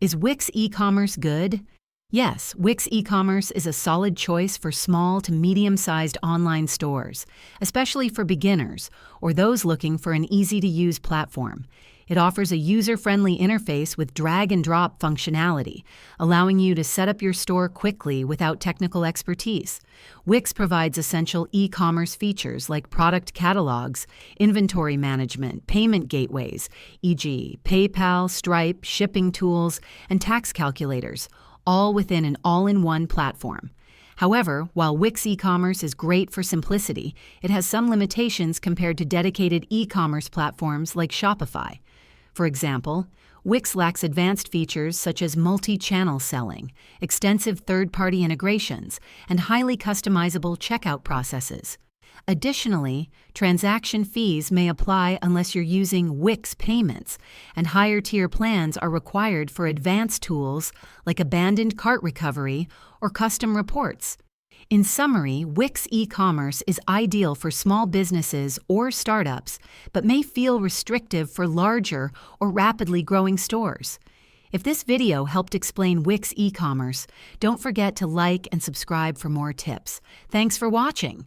Is WIX Ecommerce good? Yes, WIX Ecommerce is a solid choice for small to medium-sized online stores, especially for beginners or those looking for an easy-to-use platform. It offers a user-friendly interface with drag-and-drop functionality, allowing you to set up your store quickly without technical expertise. WIX provides essential e-commerce features like product catalogs, inventory management, payment gateways, e.g., PayPal, Stripe, shipping tools, and tax calculators, all within an all-in-one platform. However, while WIX Ecommerce is great for simplicity, it has some limitations compared to dedicated e-commerce platforms like Shopify. For example, WIX lacks advanced features such as multi-channel selling, extensive third-party integrations, and highly customizable checkout processes. Additionally, transaction fees may apply unless you're using WIX payments, and higher-tier plans are required for advanced tools like abandoned cart recovery or custom reports. In summary, WIX Ecommerce is ideal for small businesses or startups, but may feel restrictive for larger or rapidly growing stores. If this video helped explain WIX Ecommerce, don't forget to like and subscribe for more tips. Thanks for watching.